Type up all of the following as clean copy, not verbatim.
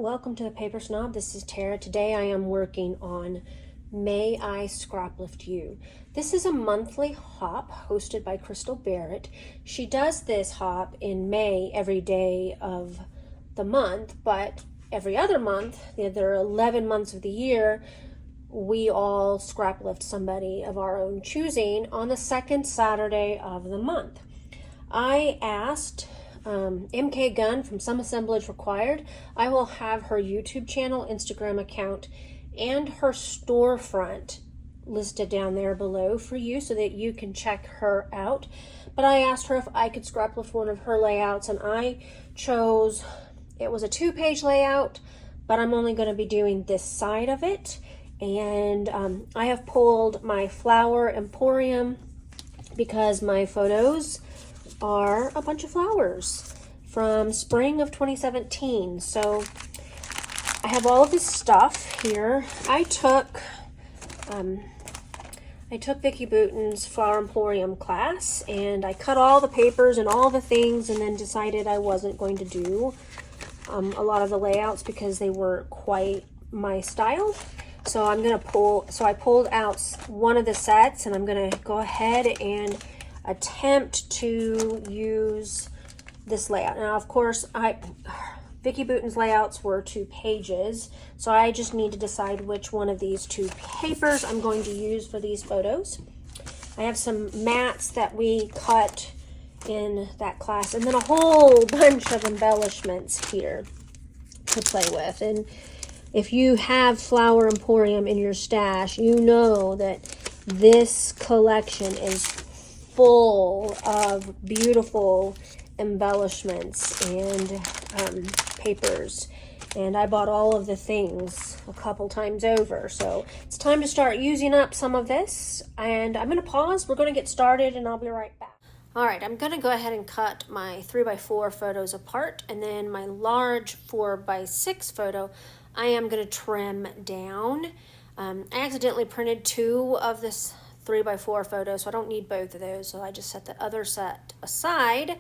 welcome to the Paper Snob. This is Tara. Today I am working on May I Scraplift You. This is a monthly hop hosted by Crystal Barrett. She does this hop in May every day of the month, but every other month, the other 11 months of the year, we all scraplift somebody of our own choosing on the second Saturday of the month. I asked MK Gunn from Some Assemblage Required. I will have her YouTube channel, Instagram account, and her storefront listed down there below for you so that you can check her out. But I asked her if I could scraplift one of her layouts, and I chose, it was a 2-page layout, but I'm only going to be doing this side of it. And I have pulled my Flower Emporium because my photos are a bunch of flowers from spring of 2017. So I have all of this stuff here. I took Vicki Boutin's Flower Emporium class, and I cut all the papers and all the things, and then decided I wasn't going to do a lot of the layouts because they weren't quite my style. So I pulled out one of the sets, and I'm gonna go ahead and attempt to use this layout. Now, of course, Vicki Boutin's layouts were 2 pages, so I just need to decide which one of these 2 papers I'm going to use for these photos. I have some mats that we cut in that class, and then a whole bunch of embellishments here to play with. And if you have Flower Emporium in your stash, you know that this collection is full of beautiful embellishments and papers, and I bought all of the things a couple times over. So it's time to start using up some of this, and I'm going to pause. We're going to get started, and I'll be right back. All right, I'm going to go ahead and cut my 3x4 photos apart, and then my large 4x6 photo I am going to trim down. I accidentally printed 2 of this 3x4 photo, so I don't need both of those, so I just set the other set aside,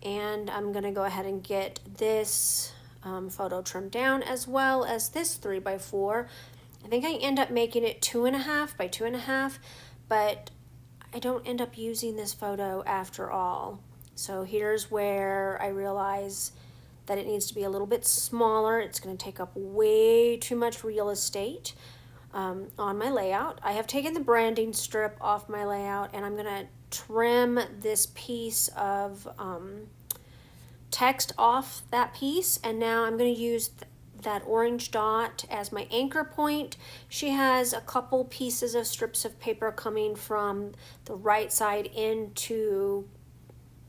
and I'm going to go ahead and get this photo trimmed down, as well as this 3x4. I think I end up making it 2.5 by 2.5, but I don't end up using this photo after all. So here's where I realize that it needs to be a little bit smaller. It's going to take up way too much real estate on my layout. I have taken the branding strip off my layout, and I'm going to trim this piece of text off that piece, and now I'm going to use that orange dot as my anchor point. She has a couple pieces of strips of paper coming from the right side into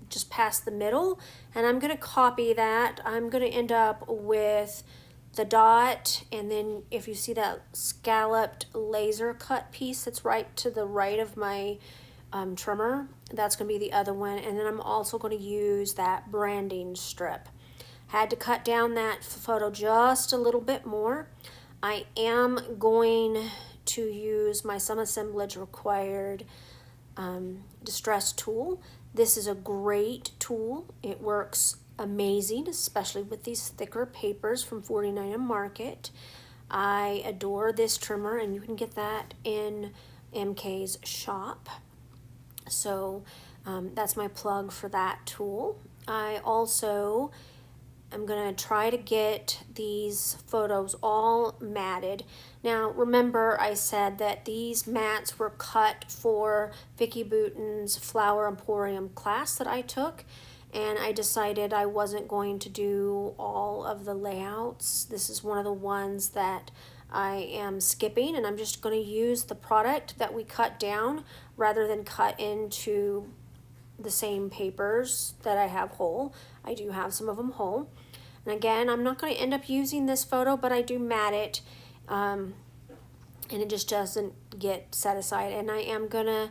just past the middle, and I'm going to copy that. I'm going to end up with the dot, and then if you see that scalloped laser cut piece that's right to the right of my trimmer, that's going to be the other one. And then I'm also going to use that branding strip. Had to cut down that photo just a little bit more. I am going to use my Some Assemblage Required distress tool. This is a great tool. It works amazing, especially with these thicker papers from 49 Market. I adore this trimmer, and you can get that in MK's shop. So that's my plug for that tool. I also I'm going to try to get these photos all matted. Now, remember I said that these mats were cut for Vicki Boutin's Flower Emporium class that I took, and I decided I wasn't going to do all of the layouts. This is one of the ones that I am skipping, and I'm just going to use the product that we cut down rather than cut into the same papers that I have whole. I do have some of them whole. And again, I'm not going to end up using this photo, but I do mat it, and it just doesn't get set aside. And I am going to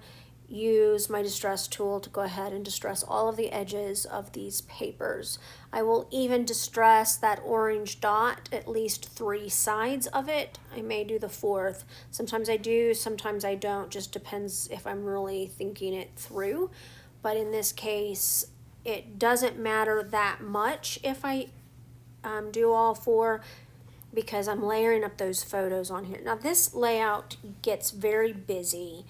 use my distress tool to go ahead and distress all of the edges of these papers. I will even distress that orange dot, at least 3 sides of it. I may do the 4th. Sometimes I do, sometimes I don't. Just depends if I'm really thinking it through. But in this case, it doesn't matter that much if I do all 4. because I'm layering up those photos on here. Now this layout gets very busy,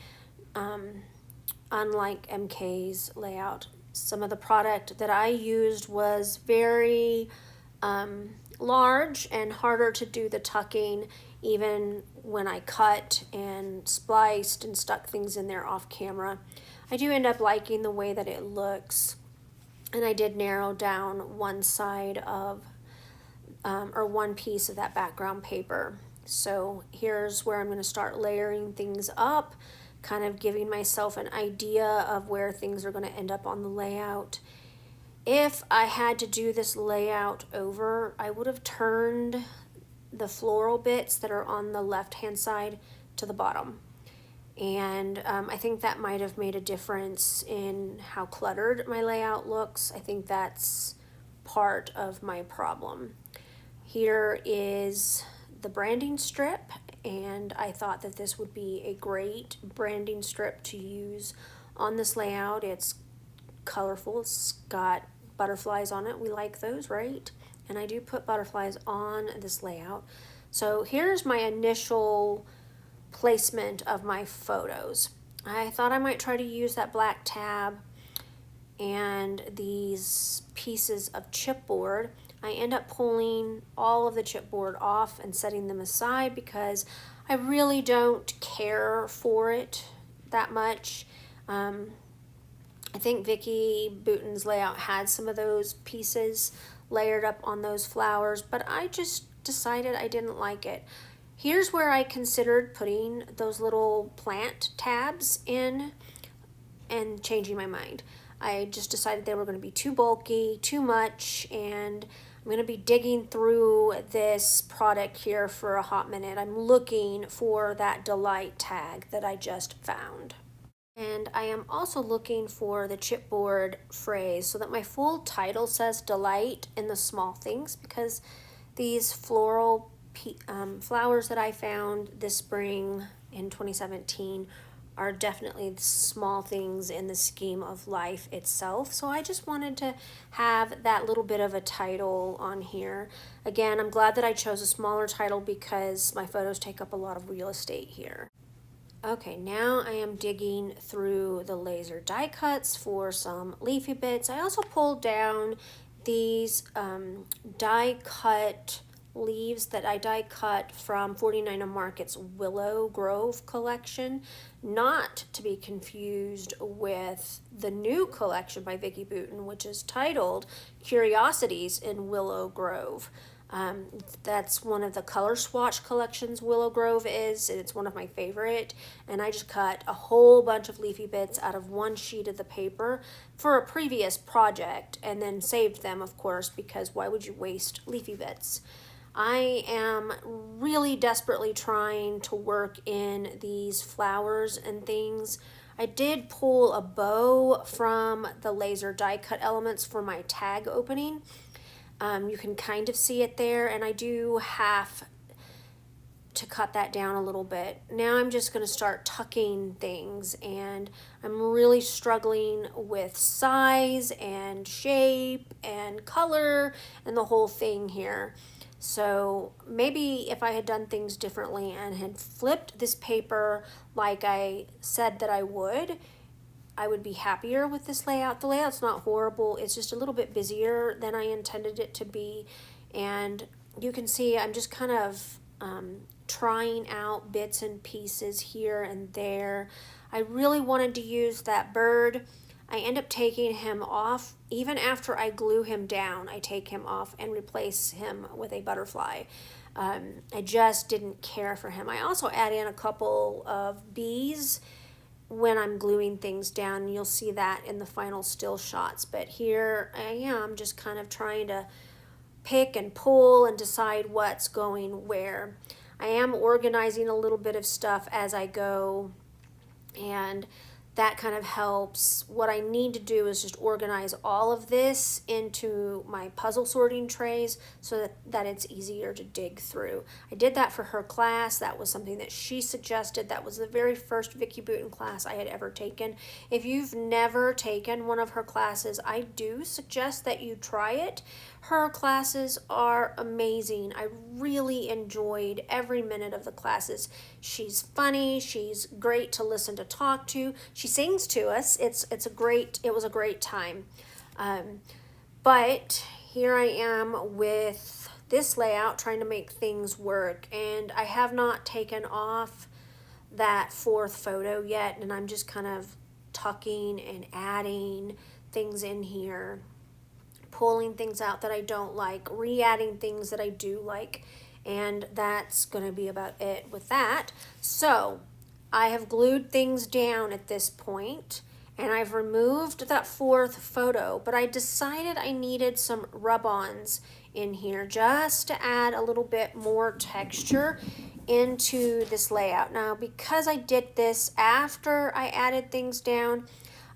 unlike MK's layout. Some of the product that I used was very large and harder to do the tucking, even when I cut and spliced and stuck things in there off camera. I do end up liking the way that it looks, and I did narrow down one side of or one piece of that background paper. So here's where I'm going to start layering things up, kind of giving myself an idea of where things are going to end up on the layout. If I had to do this layout over, I would have turned the floral bits that are on the left hand side to the bottom. And I think that might have made a difference in how cluttered my layout looks. I think that's part of my problem. Here is the branding strip, and I thought that this would be a great branding strip to use on this layout. It's colorful, it's got butterflies on it. We like those, right? And I do put butterflies on this layout. So here's my initial placement of my photos. I thought I might try to use that black tab and these pieces of chipboard. I end up pulling all of the chipboard off and setting them aside because I really don't care for it that much. I think Vicki Boutin's layout had some of those pieces layered up on those flowers, but I just decided I didn't like it. Here's where I considered putting those little plant tabs in and changing my mind. I just decided they were going to be too bulky, too much, and I'm going to be digging through this product here for a hot minute. I'm looking for that delight tag that I just found. And I am also looking for the chipboard phrase so that my full title says delight in the small things, because these floral flowers that I found this spring in 2017 are definitely the small things in the scheme of life itself. So I just wanted to have that little bit of a title on here. Again, I'm glad that I chose a smaller title because my photos take up a lot of real estate here. Okay, now I am digging through the laser die cuts for some leafy bits. I also pulled down these die cut leaves that I die cut from 49 Market's Willow Grove collection, not to be confused with the new collection by Vicki Boutin, which is titled Curiosities in Willow Grove. That's one of the color swatch collections Willow Grove is, and it's one of my favorite. And I just cut a whole bunch of leafy bits out of one sheet of the paper for a previous project and then saved them, of course, because why would you waste leafy bits? I am really desperately trying to work in these flowers and things. I did pull a bow from the laser die cut elements for my tag opening. You can kind of see it there, and I do have to cut that down a little bit. Now I'm just going to start tucking things, and I'm really struggling with size and shape and color and the whole thing here. So maybe if I had done things differently and had flipped this paper like I said that I would be happier with this layout. The layout's not horrible, it's just a little bit busier than I intended it to be. And you can see I'm just kind of trying out bits and pieces here and there. I really wanted to use that bird. I end up taking him off. Even after I glue him down, I take him off and replace him with a butterfly. I just didn't care for him. I also add in a couple of bees when I'm gluing things down. You'll see that in the final still shots. But here I am just kind of trying to pick and pull and decide what's going where. I am organizing a little bit of stuff as I go, and that kind of helps. What I need to do is just organize all of this into my puzzle sorting trays so that it's easier to dig through. I did that for her class. That was something that she suggested. That was the very first Vicki Booten class I had ever taken. If you've never taken one of her classes, I do suggest that you try it. Her classes are amazing. I really enjoyed every minute of the classes. She's funny. She's great to listen to, talk to. She sings to us. It was a great time. But here I am with this layout trying to make things work, and I have not taken off that fourth photo yet, and I'm just kind of tucking and adding things in here, pulling things out that I don't like, re-adding things that I do like, and that's going to be about it with that. So I have glued things down at this point, and I've removed that fourth photo, but I decided I needed some rub-ons in here just to add a little bit more texture into this layout. Now, because I did this after I added things down,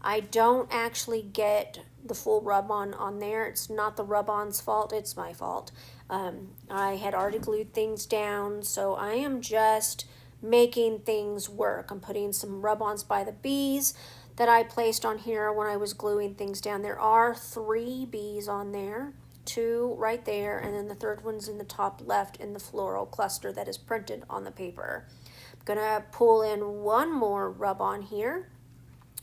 I don't actually get the full rub-on on there. It's not the rub-on's fault, it's my fault. I had already glued things down, so I am just making things work. I'm putting some rub-ons by the bees that I placed on here when I was gluing things down. There are 3 bees on there, 2 right there, and then the third one's in the top left in the floral cluster that is printed on the paper. I'm gonna pull in one more rub-on here,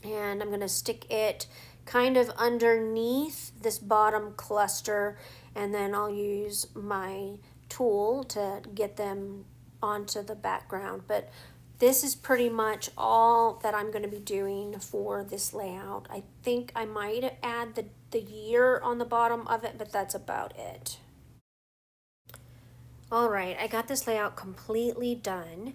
and I'm going to stick it kind of underneath this bottom cluster, and then I'll use my tool to get them onto the background. But this is pretty much all that I'm going to be doing for this layout. I think I might add the year on the bottom of it, but that's about it. All right, I got this layout completely done.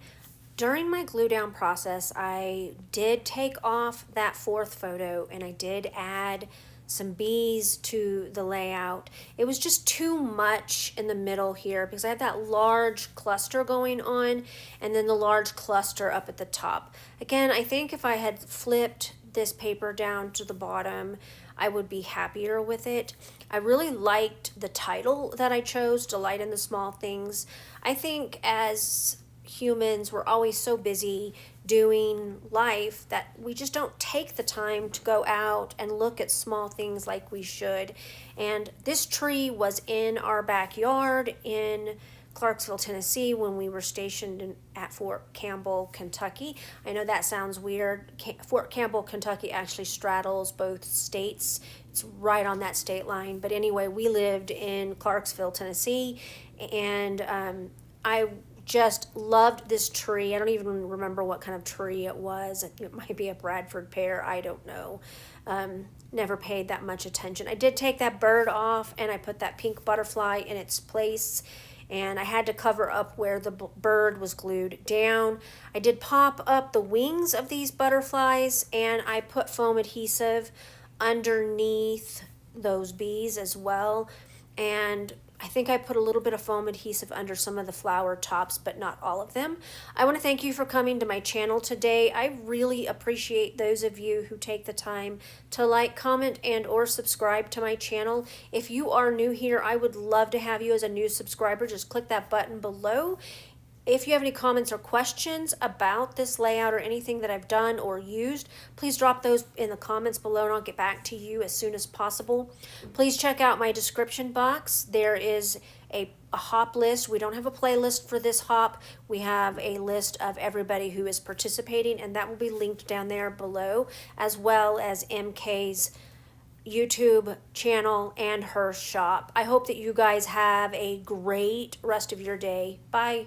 During my glue down process, I did take off that fourth photo, and I did add some bees to the layout. It was just too much in the middle here because I had that large cluster going on and then the large cluster up at the top. Again, I think if I had flipped this paper down to the bottom, I would be happier with it. I really liked the title that I chose, Delight in the Small Things. I think as humans, we're always so busy doing life that we just don't take the time to go out and look at small things like we should. And this tree was in our backyard in Clarksville, Tennessee, when we were stationed at Fort Campbell, Kentucky. I know that sounds weird. Fort Campbell, Kentucky actually straddles both states. It's right on that state line. But anyway, we lived in Clarksville, Tennessee, and I just loved this tree. I don't even remember what kind of tree it was. It might be a Bradford pear. I don't know. Never paid that much attention. I did take that bird off, and I put that pink butterfly in its place, and I had to cover up where the bird was glued down. I did pop up the wings of these butterflies, and I put foam adhesive underneath those bees as well. And I think I put a little bit of foam adhesive under some of the flower tops, but not all of them. I want to thank you for coming to my channel today. I really appreciate those of you who take the time to like, comment, and or subscribe to my channel. If you are new here, I would love to have you as a new subscriber. Just click that button below. If you have any comments or questions about this layout or anything that I've done or used, please drop those in the comments below and I'll get back to you as soon as possible. Please check out my description box. There is a hop list. We don't have a playlist for this hop. We have a list of everybody who is participating, and that will be linked down there below, as well as MK's YouTube channel and her shop. I hope that you guys have a great rest of your day. Bye.